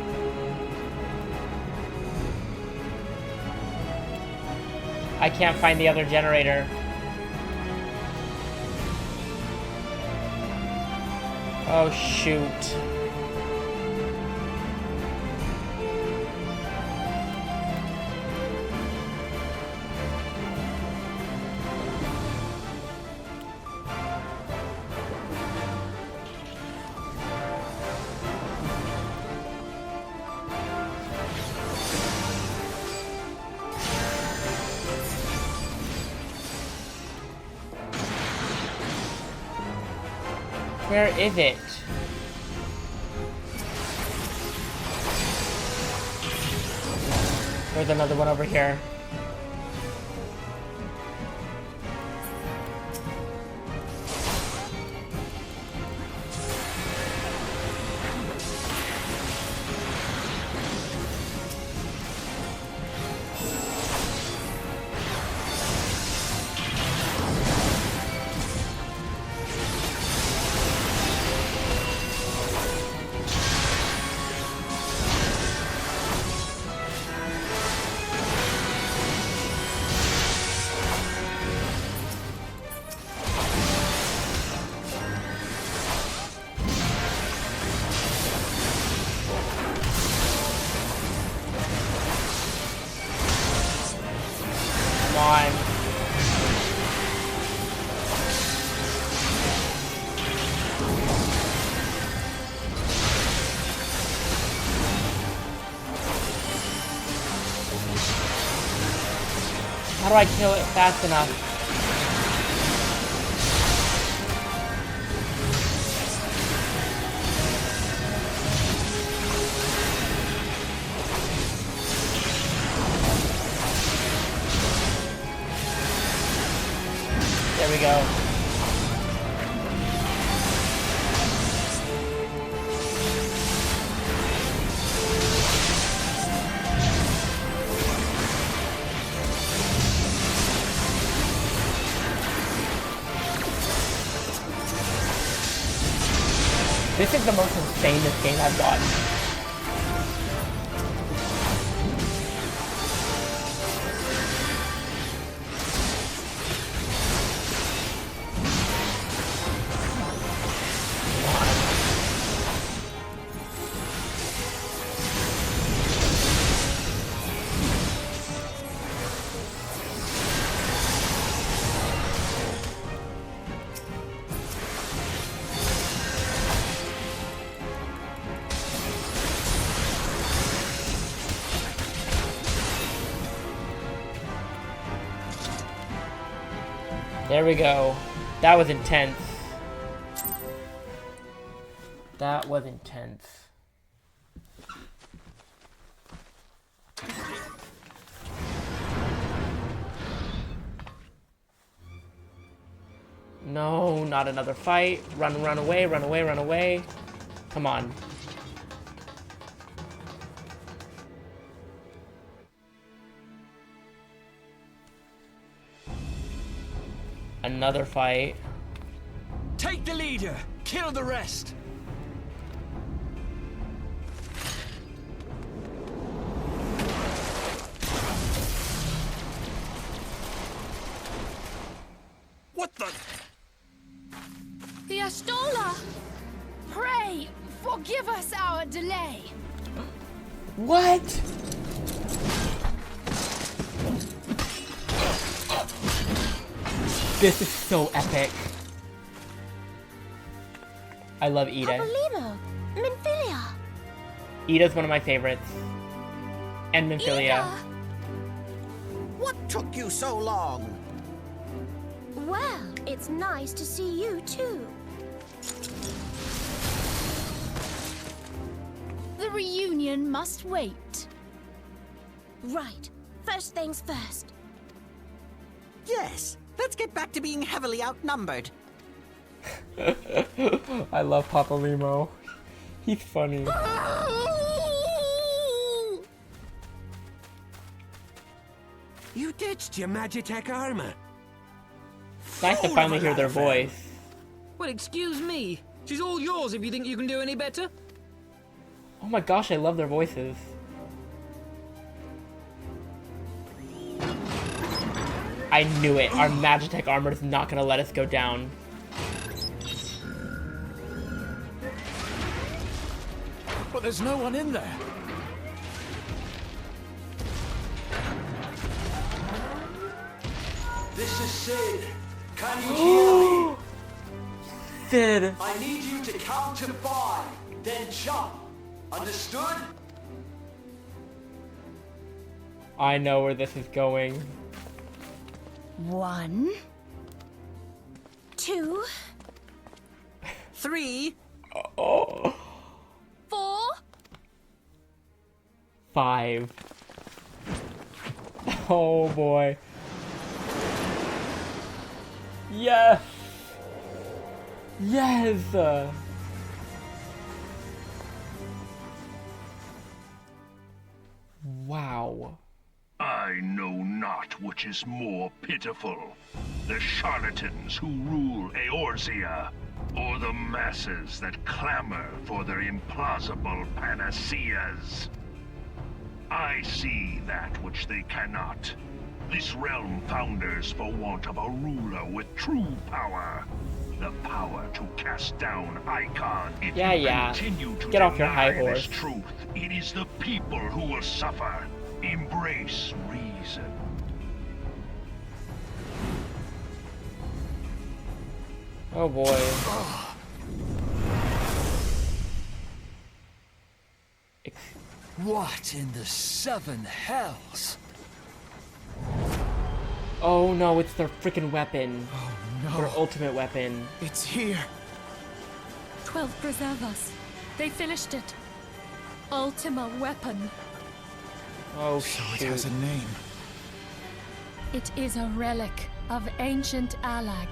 Speaker 1: I can't find the other generator. Oh shoot. Where is it? There's another one over here. How do I kill it fast enough? There we go. This is the most insane this game has gotten. There we go. That was intense. That was intense. No, not another fight. Run, run away, run away, run away. Come on. Another fight.
Speaker 3: Take the leader, kill the rest. What the?
Speaker 4: The Astola! Pray, forgive us our delay.
Speaker 1: What? This is so epic. I love Ida.
Speaker 4: Papolino, Minfilia.
Speaker 1: Ida's one of my favorites. And Minfilia.
Speaker 4: Ida.
Speaker 5: What took you so long?
Speaker 4: Well, it's nice to see you too. The reunion must wait. Right. First things first.
Speaker 5: Yes, let's get back to being heavily outnumbered.
Speaker 1: I love Papa Limo. He's funny.
Speaker 3: You ditched your Magitech armor.
Speaker 1: It's nice to finally hear their voice.
Speaker 6: Well, excuse me. She's all yours if you think you can do any better.
Speaker 1: Oh my gosh, I love their voices. I knew it. Our Magitech armor is not gonna let us go down.
Speaker 3: But there's no one in there.
Speaker 7: This is Sid. Can you hear me?
Speaker 1: Sid!
Speaker 7: I need you to count to 5, then jump. Understood?
Speaker 1: I know where this is going.
Speaker 4: 1, 2,
Speaker 5: 3.
Speaker 1: Oh.
Speaker 4: 4.
Speaker 1: 5. Oh boy. Yes! Yes! Wow.
Speaker 8: I know not which is more pitiful, the charlatans who rule Eorzea, or the masses that clamor for their implausible panaceas. I see that which they cannot. This realm founders for want of a ruler with true power. The power to cast down Icon. If you
Speaker 1: Yeah.
Speaker 8: continue to
Speaker 1: Get off your
Speaker 8: deny
Speaker 1: high horse.
Speaker 8: this truth, it is the people who will suffer. Embrace reason.
Speaker 1: Oh boy.
Speaker 3: What in the 7 hells?
Speaker 1: Oh no, it's their freaking weapon.
Speaker 3: Oh
Speaker 1: Their
Speaker 3: no,
Speaker 1: ultimate weapon.
Speaker 3: it's here.
Speaker 9: 12 preservers. They finished it. Ultima weapon.
Speaker 1: Oh
Speaker 3: So it has a
Speaker 1: shoot.
Speaker 3: name.
Speaker 9: It is a relic of ancient Alag,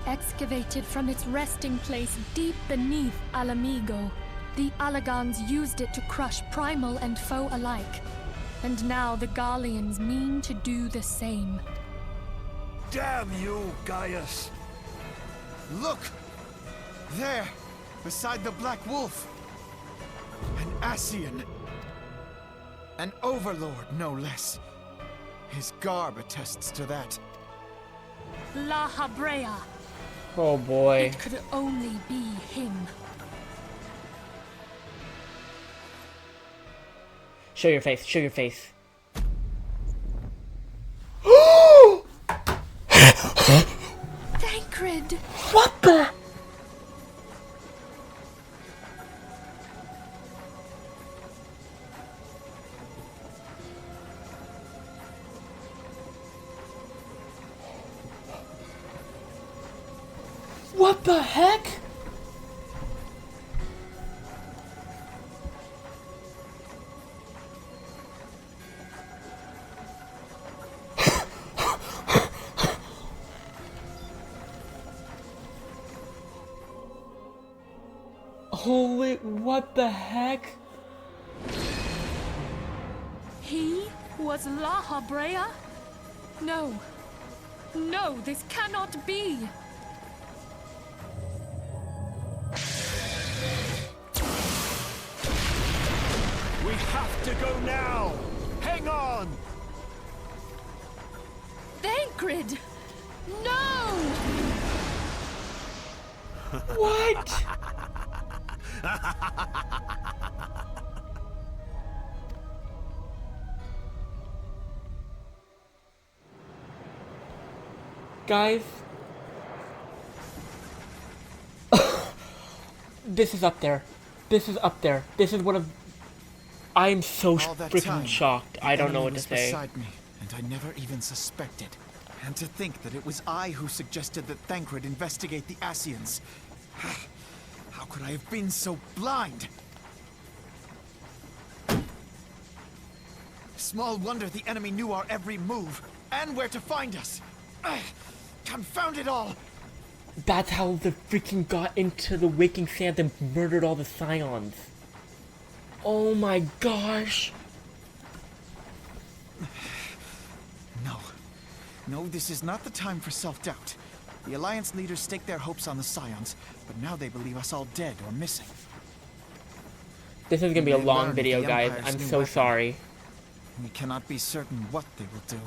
Speaker 9: excavated from its resting place deep beneath Alamigo. The Alagans used it to crush primal and foe alike. And now the Garleans mean to do the same.
Speaker 3: Damn you, Gaius!
Speaker 10: Look! There! Beside the Black Wolf! An Ascian! An overlord, no less. His garb attests to that.
Speaker 9: La Habrea.
Speaker 1: Oh boy.
Speaker 9: It could only be him.
Speaker 1: Show your face, show your face.
Speaker 9: Thancred!
Speaker 1: What the? What the heck? Holy, what the heck?
Speaker 9: He was La Habrea? No. No, this cannot be.
Speaker 10: We have to go now! Hang on!
Speaker 9: Thancred! No!
Speaker 1: What? Guys, this is up there. This is up there. This is one of. I'm so freaking shocked. I don't know what to say.
Speaker 10: Beside me, and I never even suspected. And to think that it was I who suggested that Thancred investigate the Asians. How could I have been so blind? Small wonder the enemy knew our every move, and where to find us. Confound it all!
Speaker 1: That's how they freaking got into the Waking Sands and murdered all the Scions. Oh my gosh!
Speaker 10: No, this is not the time for self-doubt. The Alliance leaders staked their hopes on the Scions, but now they believe us all dead or missing.
Speaker 1: This is gonna be a long video, guys. I'm so sorry.
Speaker 10: We cannot be certain what they will do.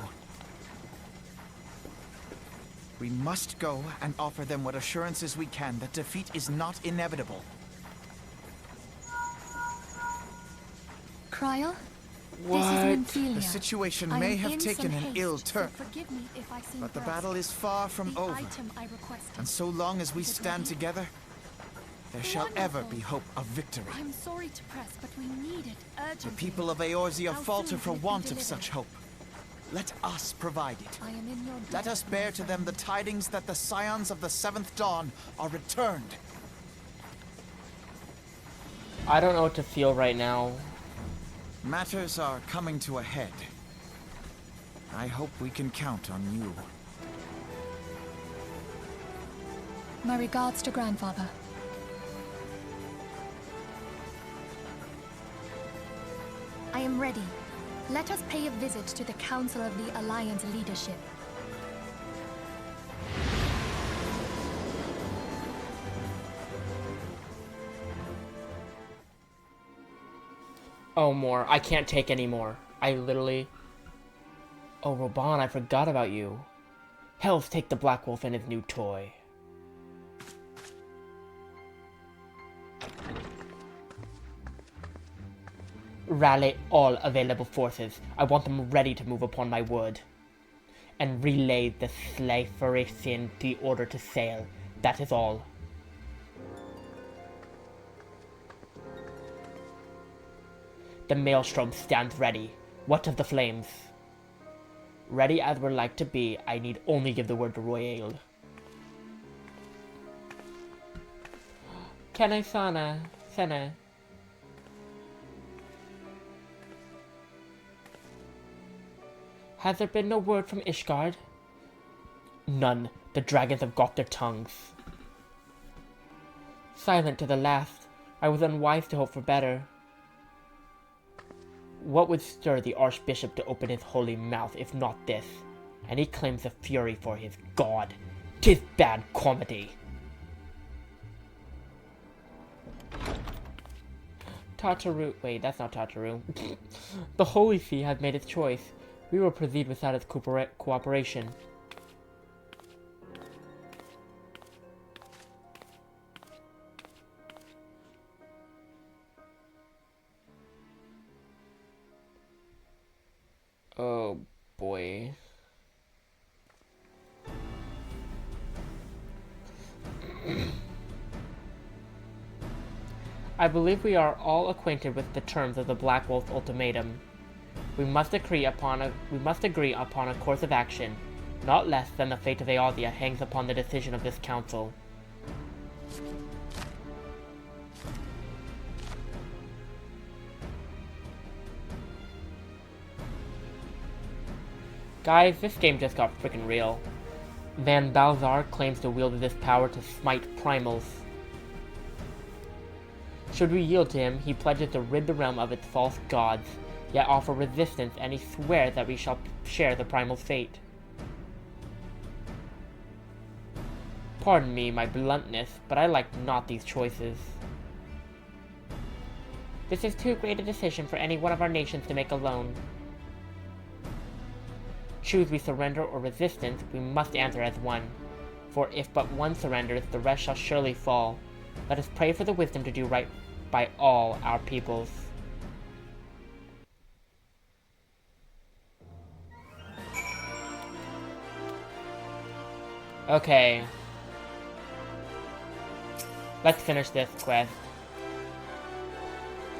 Speaker 10: We must go and offer them what assurances we can that defeat is not inevitable.
Speaker 9: Cryle?
Speaker 1: What?
Speaker 9: This is Nymphelia.
Speaker 10: The situation
Speaker 9: I
Speaker 10: may
Speaker 9: am
Speaker 10: have
Speaker 9: in
Speaker 10: taken
Speaker 9: some
Speaker 10: an
Speaker 9: haste,
Speaker 10: ill
Speaker 9: so
Speaker 10: turn,
Speaker 9: forgive me if I seem
Speaker 10: but the
Speaker 9: brusque.
Speaker 10: battle is far from
Speaker 9: The
Speaker 10: over.
Speaker 9: item I requested.
Speaker 10: And so long as we stand together, there shall ever be hope of victory.
Speaker 9: I'm sorry to press, but we need it urgently.
Speaker 10: The people of Eorzea
Speaker 9: How
Speaker 10: falter
Speaker 9: soon
Speaker 10: for
Speaker 9: can it be
Speaker 10: want of
Speaker 9: delivered?
Speaker 10: such hope. Let us provide it.
Speaker 9: I am in your
Speaker 10: Let
Speaker 9: debt,
Speaker 10: us bear
Speaker 9: my
Speaker 10: to them
Speaker 9: friend.
Speaker 10: the tidings that the Scions of the Seventh Dawn are returned.
Speaker 1: I don't know what to feel right now.
Speaker 10: Matters are coming to a head. I hope we can count on you.
Speaker 9: My regards to grandfather. I am ready. Let us pay a visit to the Council of the Alliance leadership.
Speaker 1: Oh, more. I can't take any more. I literally... Oh, Roban, I forgot about you. Hells take the Black Wolf and his new toy. Rally all available forces. I want them ready to move upon my word. And relay the Slayferician the order to sail. That is all. The Maelstrom stands ready. What of the flames? Ready as we're like to be, I need only give the word to Royale. Kene Sana, Sene. Has there been no word from Ishgard? None. The dragons have got their tongues. Silent to the last. I was unwise to hope for better. What would stir the Archbishop to open his holy mouth if not this? And he claims the fury for his god. 'Tis bad comedy. Tataru. Wait, that's not Tataru. The Holy See has made its choice. We will proceed without its cooperation. Oh boy. I believe we are all acquainted with the terms of the Black Wolf ultimatum. We must agree upon a course of action. Not less than the fate of Eorzea hangs upon the decision of this council. Guys, this game just got freaking real. Van Balzar claims to wield this power to smite primals. Should we yield to him, he pledges to rid the realm of its false gods, yet offer resistance, and he swears that we shall share the primal's fate. Pardon me my bluntness, but I like not these choices. This is too great a decision for any one of our nations to make alone. Choose we surrender or resistance, we must answer as one. For if but one surrenders, the rest shall surely fall. Let us pray for the wisdom to do right by all our peoples. Okay. Let's finish this quest.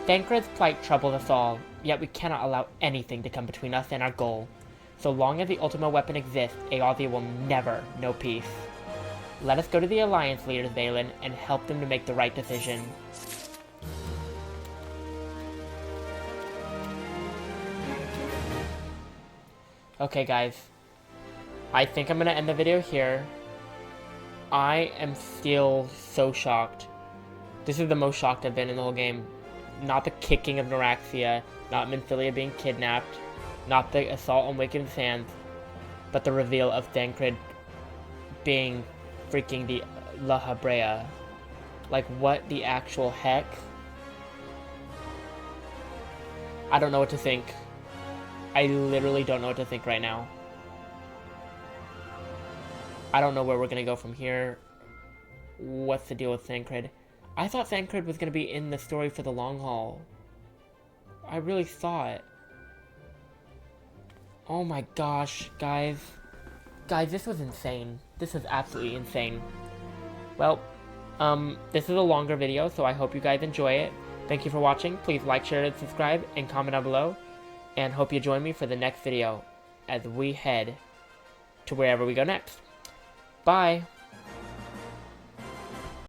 Speaker 1: Thancred's plight troubles us all, yet we cannot allow anything to come between us and our goal. So long as the Ultima weapon exists, Eorzea will never know peace. Let us go to the Alliance leaders, Valen, and help them to make the right decision. Okay, guys. I think I'm gonna end the video here. I am still so shocked. This is the most shocked I've been in the whole game. Not the kicking of Noraxia, not Minfilia being kidnapped, not the assault on Wicked Sands, but the reveal of Thancred being freaking the La Habrea. Like, what the actual heck? I don't know what to think. I literally don't know what to think right now. I don't know where we're gonna go from here. What's the deal with Thancred? I thought Thancred was gonna be in the story for the long haul. I really thought. Oh my gosh, guys. Guys, this was insane. This was absolutely insane. Well, this is a longer video, so I hope you guys enjoy it. Thank you for watching. Please like, share, and subscribe, and comment down below. And hope you join me for the next video as we head to wherever we go next. Bye!